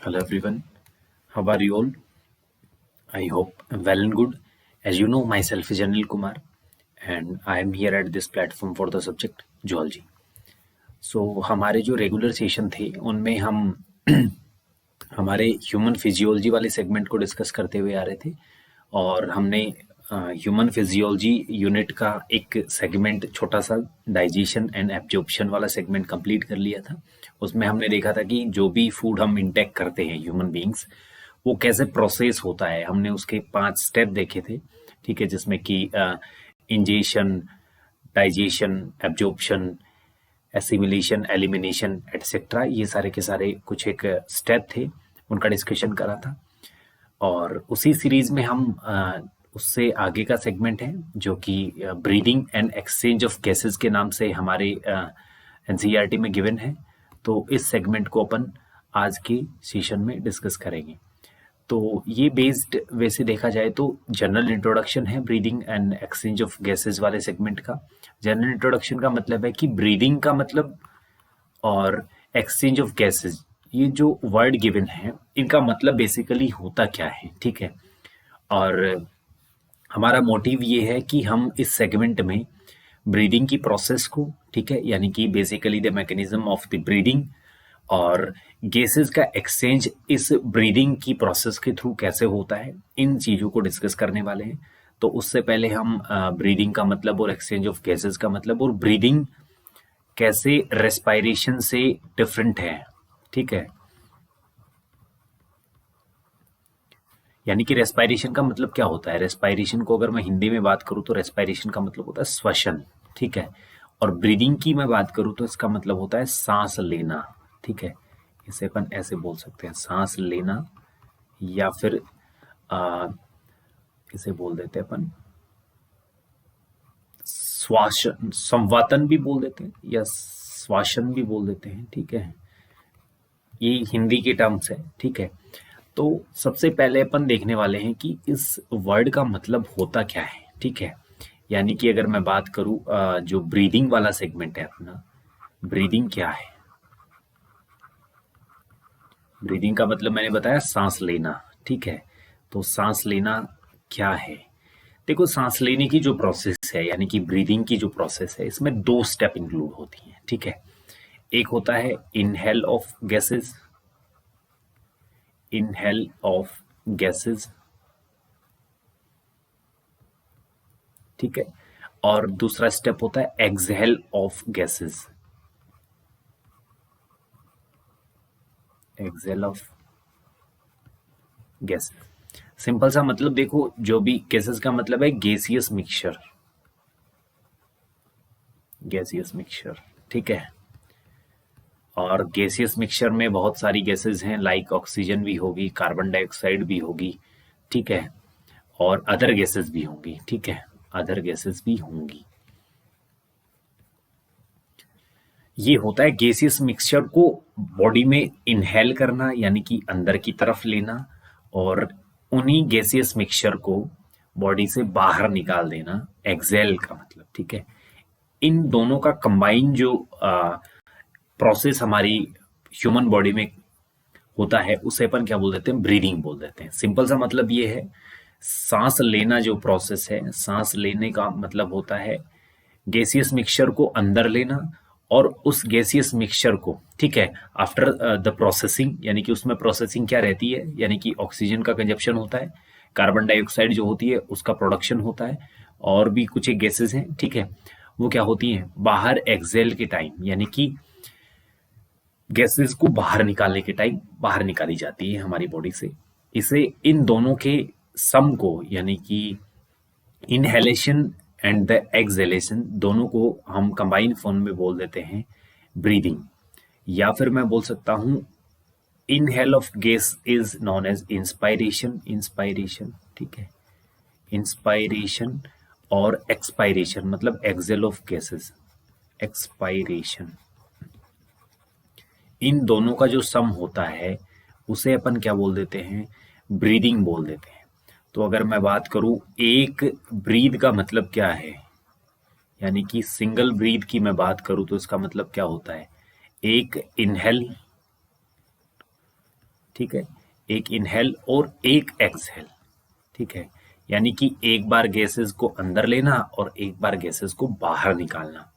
Hello everyone, how are you all? I hope well and good. As you know, myself is Anil Kumar and I am here at this platform for the subject zoology. So हमारे जो regular session थे उनमें हम हमारे human physiology वाले segment को discuss करते हुए आ रहे थे और हमने ह्यूमन फिजियोलॉजी यूनिट का एक सेगमेंट छोटा सा डाइजेशन एंड एब्जॉर्प्शन वाला सेगमेंट कंप्लीट कर लिया था। उसमें हमने देखा था कि जो भी फूड हम इंटेक करते हैं ह्यूमन बीइंग्स वो कैसे प्रोसेस होता है। हमने उसके 5 स्टेप देखे थे, ठीक है, जिसमें कि ingestion, digestion, absorption, assimilation, elimination etcetera, ये सारे के सारे कुछ एक स्टेप थे, उनका डिस्कशन करा था। और उसी सीरीज में हम उससे आगे का सेगमेंट है जो कि breathing and exchange of gases के नाम से हमारे एनसीईआरटी में गिवन है। तो इस सेगमेंट को अपन आज के सेशन में डिस्कस करेंगे। तो ये बेस्ड वैसे देखा जाए तो जनरल इंट्रोडक्शन है breathing and exchange of gases वाले सेगमेंट का। जनरल इंट्रोडक्शन का मतलब है कि ब्रीदिंग का मतलब और एक्सचेंज ऑफ गैसेस, ये जो वर्ड गिवन है इनका मतलब बेसिकली होता क्या है, ठीक है। और हमारा मोटिव ये है कि हम इस सेगमेंट में ब्रीदिंग की प्रोसेस को, ठीक है, यानी कि basically the mechanism of the breathing और गैसेस का एक्सचेंज इस ब्रीदिंग की प्रोसेस के थ्रू कैसे होता है, इन चीज़ों को डिस्कस करने वाले हैं। तो उससे पहले हम ब्रीदिंग का मतलब और एक्सचेंज ऑफ गैसेस का मतलब और ब्रीदिंग कैसे रेस्पायरेशन से डिफरेंट है, ठीक है। यानी कि रेस्पायरेशन का मतलब क्या होता है। रेस्पायरेशन को अगर मैं हिंदी में बात करूं तो रेस्पायरेशन का मतलब होता है श्वसन, ठीक है। और ब्रीदिंग की मैं बात करूं तो इसका मतलब होता है सांस लेना, ठीक है। इसे अपन ऐसे बोल सकते हैं, सांस लेना, या फिर आ, इसे बोल देते हैं अपन श्वासन, संवातन भी बोल देते हैं या श्वासन भी बोल देते हैं, ठीक है। ये हिंदी के टर्म्स है, ठीक है। तो सबसे पहले अपन देखने वाले हैं कि इस वर्ड का मतलब होता क्या है, ठीक है। यानी कि अगर मैं बात करूं जो ब्रीदिंग वाला सेगमेंट है अपना, ब्रीदिंग क्या है। ब्रीदिंग का मतलब मैंने बताया सांस लेना, ठीक है। तो सांस लेना क्या है। देखो, सांस लेने की जो प्रोसेस है यानी कि ब्रीदिंग की जो प्रोसेस है इसमें 2 स्टेप इंक्लूड होती हैं, ठीक है। एक होता है inhale of gases, inhale of gases, ठीक है। और दूसरा स्टेप होता है exhale of gases, exhale of gases. Simple सा मतलब देखो, जो भी गैसेस का मतलब है गैसियस मिक्सचर, गैसियस मिक्सचर, ठीक है। और गैसियस मिक्सचर में बहुत सारी गैसेस हैं, लाइक ऑक्सीजन भी होगी, कार्बन डाइऑक्साइड भी होगी, ठीक है। और अदर गैसेस भी होंगी, ठीक है, अदर गैसेस भी होंगी। ये होता है गैसियस मिक्सचर को बॉडी में इनहेल करना यानी कि अंदर की तरफ लेना, और उन्हीं गैसियस मिक्सचर को बॉडी से बाहर निकाल देना, एक्सेल का मतलब, ठीक है। इन दोनों का कंबाइन जो प्रोसेस हमारी ह्यूमन बॉडी में होता है उसे अपन क्या बोल देते हैं, ब्रीदिंग बोल देते हैं। सिंपल सा मतलब ये है, सांस लेना जो प्रोसेस है, सांस लेने का मतलब होता है गैसियस मिक्सचर को अंदर लेना और उस गैसियस मिक्सचर को, ठीक है, आफ्टर द प्रोसेसिंग, यानी कि उसमें प्रोसेसिंग क्या रहती है, यानी कि ऑक्सीजन का कंजप्शन होता है, कार्बन डाइऑक्साइड जो होती है उसका प्रोडक्शन होता है, और भी कुछ एक गैसेस हैं, ठीक है, वो क्या होती हैं बाहर एक्सेल के टाइम, यानी कि गैसेस को बाहर निकालने के टाइम बाहर निकाली जाती है हमारी बॉडी से। इसे इन दोनों के सम को, यानी कि इनहेलेशन एंड द एक्सहेलेशन, दोनों को हम कंबाइन फॉर्म में बोल देते हैं ब्रीदिंग। या फिर मैं बोल सकता हूं inhale of gas is known as inspiration, inspiration, ठीक है, इंस्पायरेशन। और एक्सपायरेशन मतलब एक्सेल ऑफ गैसेस, एक्सपायरेशन। इन दोनों का जो सम होता है उसे अपन क्या बोल देते हैं, ब्रीदिंग बोल देते हैं। तो अगर मैं बात करूं एक ब्रीद का मतलब क्या है, यानी कि सिंगल ब्रीद की मैं बात करूं तो इसका मतलब क्या होता है, एक इनहेल ठीक है, एक इनहेल और एक एक्सहेल, ठीक है, यानी कि एक बार गैसेस को अंदर लेना और एक बार गैसेस को बाहर निकालना।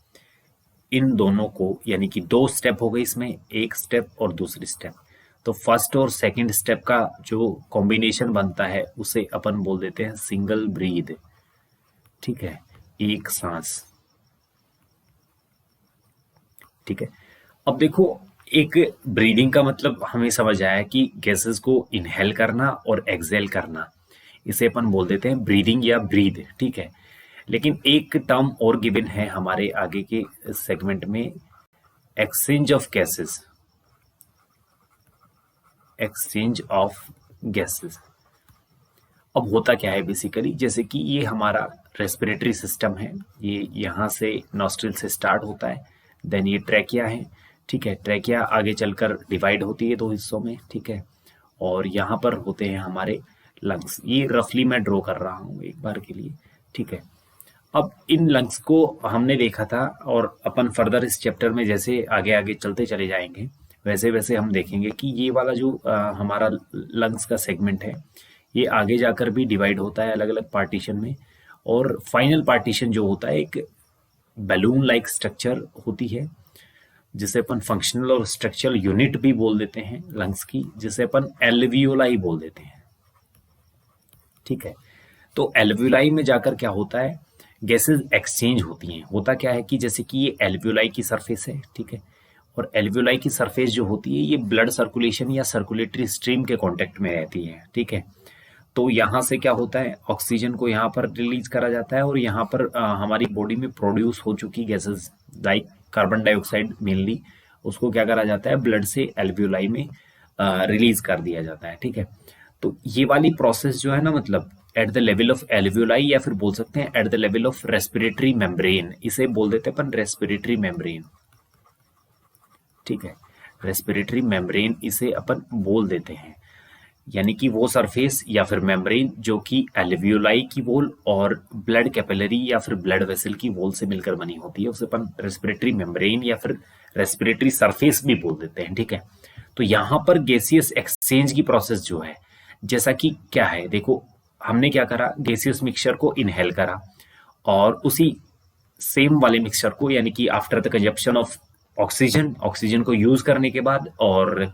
इन दोनों को, यानी कि दो स्टेप हो गए इसमें, एक स्टेप और दूसरी स्टेप। तो फर्स्ट और सेकंड स्टेप का जो कॉम्बिनेशन बनता है उसे अपन बोल देते हैं सिंगल ब्रीथ, ठीक है, एक सांस, ठीक है। अब देखो, एक ब्रीदिंग का मतलब हमें समझ आया कि गैसेस को इनहेल करना और एक्सहेल करना, इसे अपन बोल देते हैं ब्रीदिंग या ब्रीद, ठीक है। लेकिन एक टर्म और गिवन है हमारे आगे के सेगमेंट में, exchange of gases, exchange of gases. अब होता क्या है बेसिकली, जैसे कि ये हमारा रेस्पिरेटरी सिस्टम है, ये यहाँ से नॉस्ट्रिल से स्टार्ट होता है, देन ये ट्रैकिया है, ठीक है, ट्रैकिया आगे चलकर डिवाइड होती है दो हिस्सों में, ठीक है, और यहाँ पर होते हैं हमारे लंग्स। ये रफली मैं ड्रॉ कर रहा हूँ एक बार के लिए, ठीक है। अब इन लंग्स को हमने देखा था, और अपन फर्दर इस चैप्टर में जैसे आगे आगे चलते चले जाएंगे वैसे वैसे हम देखेंगे कि ये वाला जो हमारा लंग्स का सेगमेंट है, ये आगे जाकर भी डिवाइड होता है अलग अलग पार्टीशन में, और फाइनल पार्टीशन जो होता है एक बैलून लाइक स्ट्रक्चर होती है, जिसे अपन फंक्शनल और स्ट्रक्चरल यूनिट भी बोल देते हैं लंग्स की, जिसे अपन एल्वियोलाई बोल देते हैं, ठीक है। तो एल्वियोलाई में जाकर क्या होता है, गैसेस एक्सचेंज होती हैं। होता क्या है कि जैसे कि ये एल्वियोलाई की सरफेस है, ठीक है, और एल्वियोलाई की सरफेस जो होती है ये ब्लड सर्कुलेशन या सर्कुलेटरी स्ट्रीम के कांटेक्ट में रहती है, ठीक है। तो यहाँ से क्या होता है, ऑक्सीजन को यहाँ पर रिलीज करा जाता है, और यहाँ पर हमारी बॉडी में प्रोड्यूस हो चुकी gases like carbon dioxide mainly, उसको क्या करा जाता है, ब्लड से एल्वियोलाई में रिलीज कर दिया जाता है, ठीक है। तो ये वाली प्रोसेस जो है ना, मतलब at the level of alveoli, या फिर बोल सकते हैं at the level of respiratory membrane, इसे बोल देते हैं अपन रेस्पिरेटरी मेम्ब्रेन, ठीक है, रेस्पिरेटरी मेम्ब्रेन इसे अपन बोल देते हैं। यानी कि वो सरफेस या फिर मेम्ब्रेन जो कि एल्वियोलाई की वॉल और ब्लड कैपिलरी या फिर ब्लड वेसल की वॉल से मिलकर बनी होती है, उसे अपन रेस्पिरेटरी मेम्ब्रेन या फिर रेस्पिरेटरी सरफेस भी बोल देते हैं, ठीक है। तो यहाँ पर गैसियस एक्सचेंज की प्रोसेस जो है, जैसा कि क्या है, देखो हमने क्या करा, गैसियस मिक्सचर को इनहेल करा, और उसी सेम वाले मिक्सचर को, यानी कि after the consumption of oxygen, oxygen को यूज करने के बाद और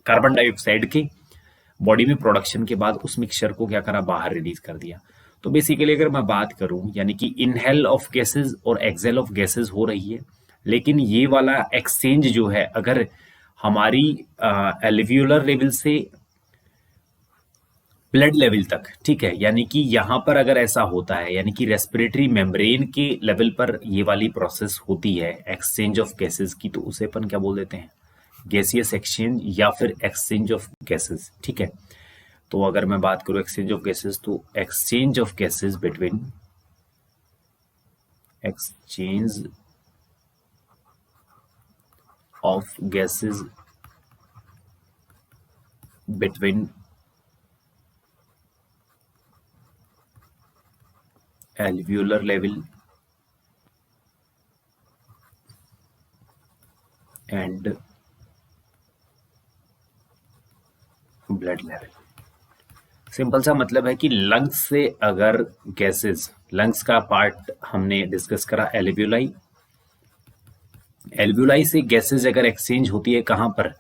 कार्बन डाइऑक्साइड के बॉडी में प्रोडक्शन के बाद, उस मिक्सचर को क्या करा, बाहर रिलीज कर दिया। तो बेसिकली अगर मैं बात करूं, यानी कि इनहेल ऑफ गैसेस और एक्सहेल ऑफ गैसेस हो रही है, लेकिन ये वाला एक्सचेंज जो है अगर हमारी एल्वियोलर लेवल से ब्लड लेवल तक, ठीक है, यानी कि यहाँ पर अगर ऐसा होता है, यानी कि रेस्पिरेटरी मेम्ब्रेन के लेवल पर ये वाली प्रोसेस होती है एक्सचेंज ऑफ गैसेस की, तो उसे अपन क्या बोल देते हैं, गैसियस एक्सचेंज या फिर एक्सचेंज ऑफ गैसेस, ठीक है। तो अगर मैं बात करूं एक्सचेंज ऑफ गैसेस, तो exchange of gases between, exchange of gases between alveolar level and blood level. Simple सा मतलब है कि लंग्स से अगर गैसेस, लंग्स का पार्ट हमने डिस्कस करा एल्वियोलाई, एल्वियोलाई से गैसेस अगर एक्सचेंज होती है कहां पर,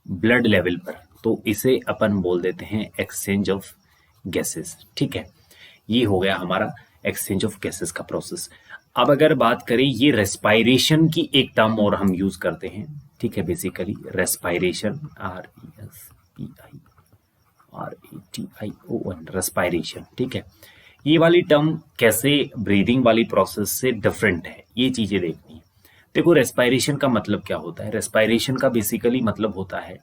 ब्लड लेवल पर, तो इसे अपन बोल देते हैं एक्सचेंज ऑफ गैसेस, ठीक है। ये हो गया हमारा एक्सचेंज ऑफ गैसेस का प्रोसेस। अब अगर बात करें, ये रेस्पायरेशन की एक टर्म और हम यूज करते हैं, ठीक है, बेसिकली रेस्पायरेशन, RESPIRATION, रेस्पायरेशन, ठीक है। ये वाली टर्म कैसे ब्रीदिंग वाली प्रोसेस से डिफरेंट है, ये चीजें देखनी है। देखो रेस्पायरेशन का मतलब क्या होता है, रेस्पायरेशन का बेसिकली मतलब होता है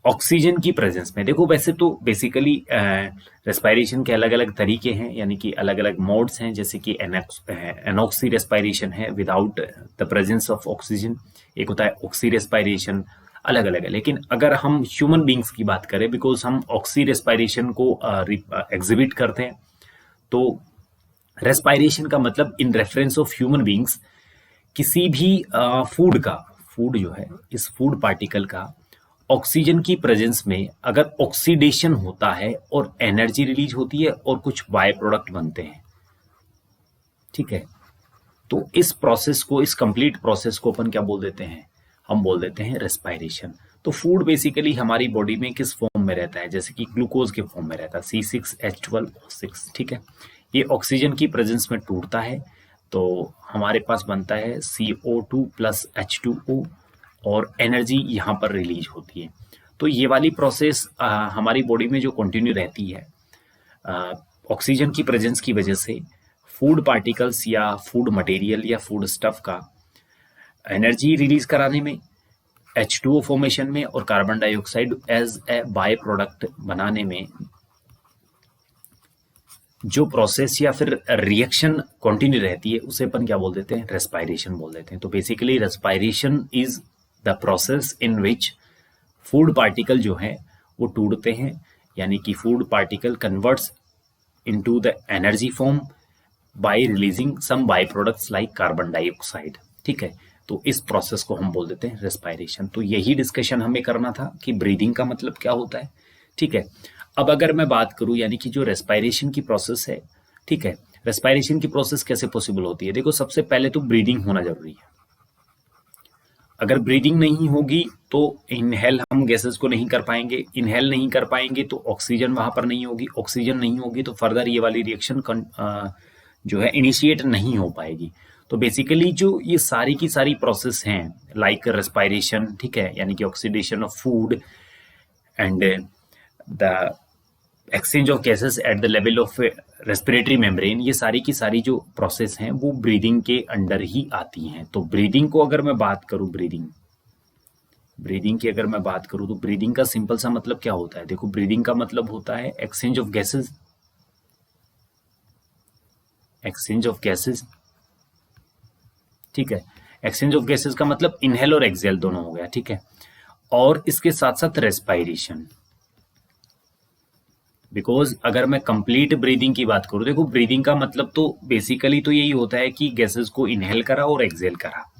ऑक्सीजन की प्रेजेंस में। देखो वैसे तो बेसिकली रेस्पायरेशन के अलग अलग तरीके हैं, यानी कि अलग अलग मोड्स हैं, जैसे कि एनॉक्सी रेस्पायरेशन है without the presence of oxygen, एक होता है ऑक्सी रेस्पायरेशन, अलग अलग है। लेकिन अगर हम ह्यूमन बींग्स की बात करें, बिकॉज हम ऑक्सी रेस्पायरेशन को एग्जिबिट करते हैं, तो रेस्पायरेशन का मतलब in reference of human beings किसी भी फूड का, फूड जो है, इस फूड पार्टिकल का ऑक्सीजन की प्रेजेंस में अगर ऑक्सीडेशन होता है और एनर्जी रिलीज होती है और कुछ बाय प्रोडक्ट बनते हैं, ठीक है, तो इस प्रोसेस को, इस कंप्लीट प्रोसेस को अपन क्या बोल देते हैं, हम बोल देते हैं रेस्पायरेशन। तो फूड बेसिकली हमारी बॉडी में किस फॉर्म में रहता है, जैसे कि ग्लूकोज के फॉर्म में रहता है, C6H12O6, ठीक है। ये ऑक्सीजन की प्रेजेंस में टूटता है तो हमारे पास बनता है CO2 प्लस H2O और एनर्जी यहाँ पर रिलीज होती है। तो ये वाली प्रोसेस हमारी बॉडी में जो कंटिन्यू रहती है ऑक्सीजन की प्रेजेंस की वजह से, फूड पार्टिकल्स या फूड मटेरियल या फूड स्टफ का एनर्जी रिलीज कराने में, H2O फॉर्मेशन में और carbon dioxide as a by product बनाने में जो प्रोसेस या फिर रिएक्शन कंटिन्यू रहती है उसे अपन क्या बोल देते हैं, रेस्पायरेशन बोल देते हैं। तो basically respiration is the process in which food particle जो है वो टूटते हैं, यानी कि food particle converts into the energy form by releasing some by products like carbon dioxide, ठीक है। तो इस प्रोसेस को हम बोल देते हैं रेस्पायरेशन। तो यही डिस्कशन हमें करना था कि ब्रीदिंग का मतलब क्या होता है, ठीक है। अब अगर मैं बात करूं, यानी कि जो रेस्पायरेशन की प्रोसेस है, ठीक है, रेस्पायरेशन की प्रोसेस कैसे पॉसिबल होती है। देखो, सबसे पहले तो ब्रीदिंग होना जरूरी है। अगर ब्रीदिंग नहीं होगी तो इनहेल हम गैसेस को नहीं कर पाएंगे, इनहेल नहीं कर पाएंगे तो ऑक्सीजन वहां पर नहीं होगी, ऑक्सीजन नहीं होगी तो फर्दर ये वाली रिएक्शन जो है इनिशिएट नहीं हो पाएगी। तो बेसिकली जो ये सारी की सारी प्रोसेस हैं लाइक रेस्पायरेशन, ठीक है, यानी कि oxidation of food and the exchange of gases at the level of respiratory membrane, ये सारी की सारी जो प्रोसेस हैं वो ब्रीदिंग के अंडर ही आती हैं। तो ब्रीदिंग को अगर मैं बात करूं, ब्रीदिंग की अगर मैं बात करूं तो ब्रीदिंग का सिंपल सा मतलब क्या होता है। देखो, ब्रीदिंग का मतलब होता है एक्सचेंज ऑफ गैसेस, ठीक है। एक्सचेंज ऑफ गैसेस का मतलब इनहेल और एक्सहेल दोनों हो गया, ठीक है। और इसके साथ साथ रेस्पायरेशन, बिकॉज अगर मैं कंप्लीट ब्रीदिंग की बात करूं, देखो ब्रीदिंग का मतलब तो बेसिकली तो यही होता है कि गैसेस को इनहेल करा और एक्सहेल करा,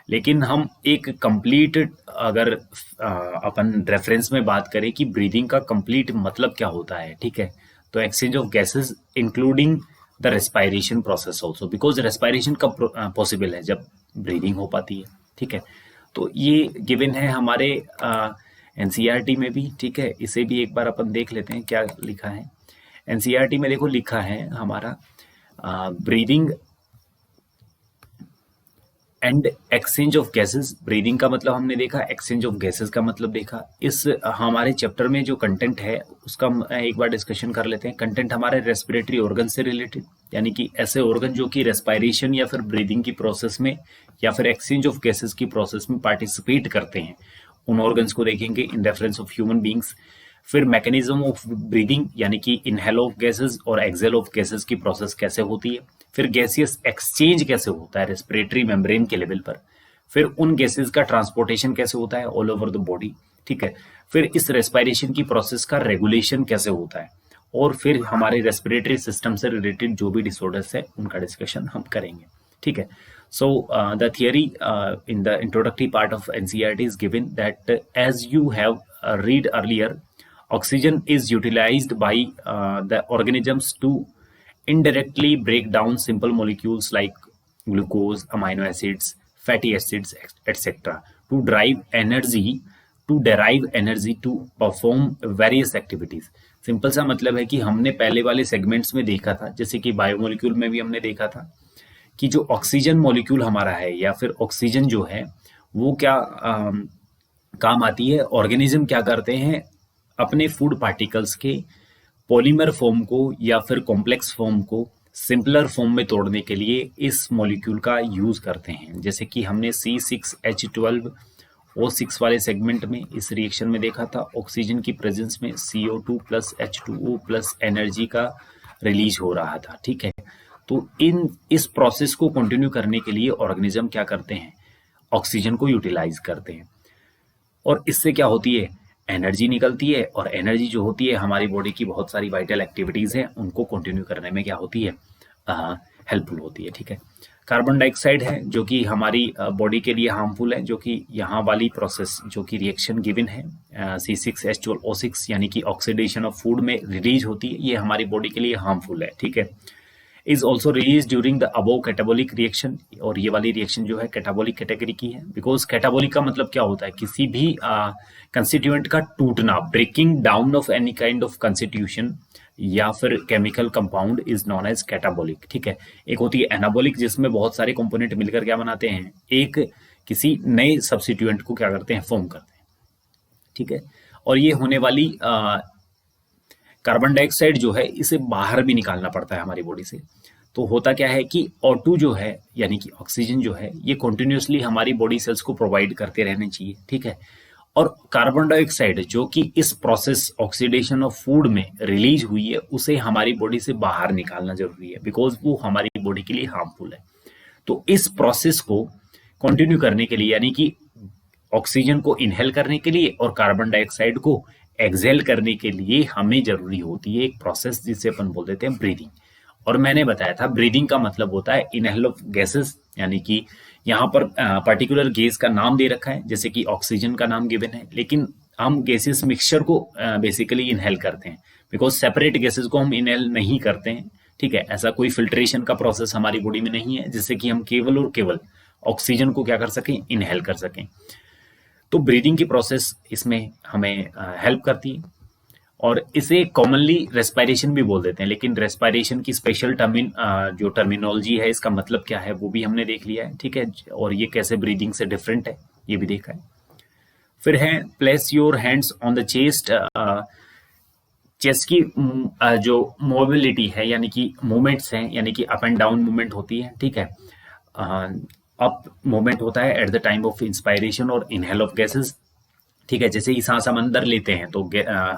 लेकिन हम एक कंप्लीट अगर अपन रेफरेंस में बात करें कि ब्रीदिंग का कंप्लीट मतलब क्या होता है, ठीक है, तो exchange of gases including the respiration process also, because respiration कब पॉसिबल है, जब ब्रीदिंग हो पाती है, ठीक है। तो ये गिवन है हमारे एनसीईआरटी में भी, ठीक है। इसे भी एक बार अपन देख लेते हैं क्या लिखा है एनसीईआरटी में। देखो लिखा है हमारा breathing and exchange of gases. Breathing का मतलब हमने देखा, एक्सचेंज ऑफ गैसेस का मतलब देखा। इस हमारे चैप्टर में जो कंटेंट है उसका एक बार डिस्कशन कर लेते हैं। कंटेंट हमारे रेस्पिरेटरी ऑर्गन से रिलेटेड, यानी कि ऐसे ऑर्गन जो कि रेस्पायरेशन या फिर ब्रीदिंग की प्रोसेस में या फिर एक्सचेंज ऑफ गैसेस की प्रोसेस में पार्टिसिपेट करते हैं, उन ऑर्गन्स को देखेंगे in reference of human beings. फिर मैकेनिज्म ऑफ ब्रीदिंग, यानी कि इनहेल ऑफ गैसेस और एक्सहेल ऑफ गैसेस की प्रोसेस कैसे होती है। फिर गैसियस एक्सचेंज कैसे होता है रेस्पिरेटरी मेम्ब्रेन के लेवल पर। फिर उन गैसेस का ट्रांसपोर्टेशन कैसे होता है ऑल ओवर द बॉडी, ठीक है। फिर इस रेस्पायरेशन की प्रोसेस का रेगुलेशन कैसे होता है, और फिर हमारे रेस्पिरेटरी सिस्टम से रिलेटेड जो भी डिसऑर्डर्स है उनका डिस्कशन हम करेंगे, ठीक है। So the theory in the introductory part of NCERT is given that as you have read earlier, oxygen is utilized by the organisms to indirectly break down simple molecules like glucose, amino acids, fatty acids, etc. to derive energy to perform various activities. Simple सा मतलब है कि हमने पहले वाले segments में देखा था, जैसे कि बायोमोलिक्यूल में भी हमने देखा था कि जो ऑक्सीजन मॉलिक्यूल हमारा है या फिर ऑक्सीजन जो है वो क्या काम आती है। ऑर्गेनिज्म क्या करते हैं, अपने फूड पार्टिकल्स के पॉलीमर फॉर्म को या फिर कॉम्प्लेक्स फॉर्म को सिंपलर फॉर्म में तोड़ने के लिए इस मॉलिक्यूल का यूज करते हैं। जैसे कि हमने C6H12O6 वाले सेगमेंट में इस रिएक्शन में देखा था, ऑक्सीजन की प्रेजेंस में CO2 plus H2O plus energy का रिलीज हो रहा था, ठीक है। तो इस प्रोसेस को कंटिन्यू करने के लिए ऑर्गेनिज्म क्या करते हैं, ऑक्सीजन को यूटिलाइज करते हैं, और इससे क्या होती है, एनर्जी निकलती है। और एनर्जी जो होती है हमारी बॉडी की बहुत सारी वाइटल एक्टिविटीज हैं उनको कंटिन्यू करने में क्या होती है, हेल्पफुल होती है, ठीक है। कार्बन डाइऑक्साइड है जो कि हमारी बॉडी के लिए हार्मफुल है, जो कि यहाँ वाली प्रोसेस जो कि रिएक्शन गिवन है C6H12O6 यानी कि ऑक्सीडेशन ऑफ फूड में रिलीज होती है, ये हमारी बॉडी के लिए हार्मफुल है, ठीक है। Is also release during the above catabolic reaction, और ये वाली रिएक्शन जो है कैटाबोलिक कैटेगरी की है, बिकॉज कैटाबोलिक का मतलब क्या होता है, किसी भी कंस्टिट्यूएंट का टूटना, breaking down of any kind of constitution या फिर chemical compound is known as catabolic, ठीक है। एक होती है एनाबोलिक जिसमें बहुत सारे कंपोनेंट मिलकर क्या बनाते हैं, एक किसी नए सब्स्टिट्यूएंट को क्या करते हैं, फॉर्म करते हैं, ठीक है। और ये होने वाली कार्बन डाइऑक्साइड जो है इसे बाहर भी निकालना पड़ता है हमारी बॉडी से। तो होता क्या है कि O2 जो है यानी कि ऑक्सीजन जो है ये कंटिन्यूअसली हमारी बॉडी सेल्स को प्रोवाइड करते रहने चाहिए, ठीक है। और कार्बन डाइऑक्साइड जो कि इस प्रोसेस ऑक्सीडेशन ऑफ फूड में रिलीज हुई है उसे हमारी बॉडी से बाहर निकालना जरूरी है, बिकॉज वो हमारी बॉडी के लिए हार्मफुल है। तो इस प्रोसेस को कंटिन्यू करने के लिए यानी कि ऑक्सीजन को इनहेल करने के लिए और कार्बन डाइऑक्साइड को एक्सहेल करने के लिए हमें जरूरी होती है एक प्रोसेस जिसे अपन बोल देते हैं ब्रीदिंग। और मैंने बताया था ब्रीदिंग का मतलब होता है इनहेल ऑफ गैसेस, यानी कि यहाँ पर पर्टिकुलर गैस का नाम दे रखा है, जैसे कि ऑक्सीजन का नाम गिवन है, लेकिन हम गैसेस मिक्सचर को बेसिकली इनहेल करते हैं, बिकॉज सेपरेट गैसेस को हम इनहेल नहीं करते हैं, ठीक है। ऐसा कोई फिल्ट्रेशन का प्रोसेस हमारी बॉडी में नहीं है जिससे कि हम केवल और केवल ऑक्सीजन को क्या कर सकें, इनहेल कर सकें। तो ब्रीदिंग की प्रोसेस इसमें हमें हेल्प करती है, और इसे कॉमनली रेस्पिरेशन भी बोल देते हैं, लेकिन रेस्पिरेशन की स्पेशल जो टर्मिनोलॉजी है इसका मतलब क्या है वो भी हमने देख लिया है, ठीक है। और ये कैसे ब्रीदिंग से डिफरेंट है ये भी देखा है। फिर है place your hands on the chest. Chest की जो मोबिलिटी है यानी कि मूवमेंट्स हैं, यानी कि अप एंड डाउन मूवमेंट होती है, ठीक है। अप मूवमेंट होता है at the time of inspiration और इनहेल ऑफ गैसेस, ठीक है। जैसे ही सांस हम अंदर लेते हैं तो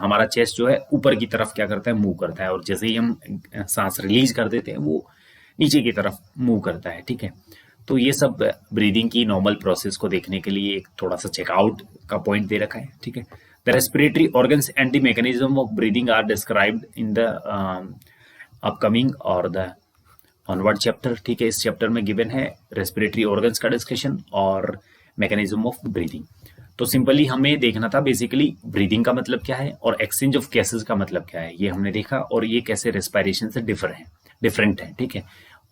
हमारा चेस्ट जो है ऊपर की तरफ क्या करता है, मूव करता है, और जैसे ही हम सांस रिलीज कर देते हैं वो नीचे की तरफ मूव करता है, ठीक है। तो ये सब ब्रीदिंग की नॉर्मल प्रोसेस को देखने के लिए एक थोड़ा सा चेकआउट का पॉइंट दे रखा है, ठीक है। The respiratory organs and the mechanism of breathing are described in the upcoming और द ऑनवर्ड चैप्टर, ठीक है। इस चैप्टर में गिवन है रेस्पिरेटरी ऑर्गन्स का डिस्कशन और मैकेनिज्म ऑफ ब्रीदिंग। तो सिंपली हमें देखना था बेसिकली ब्रीदिंग का मतलब क्या है और एक्सचेंज ऑफ गैसेस का मतलब क्या है, ये हमने देखा, और ये कैसे रेस्पिरेशन से डिफरेंट है, ठीक है।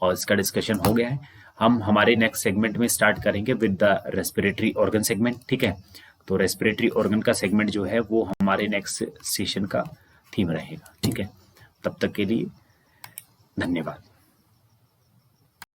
और इसका डिस्कशन हो गया है। हम हमारे नेक्स्ट सेगमेंट में स्टार्ट करेंगे with the respiratory organ segment, ठीक है। तो रेस्पिरेटरी ऑर्गन का सेगमेंट जो है वो हमारे नेक्स्ट सेशन का थीम रहेगा, ठीक है। तब तक के लिए धन्यवाद।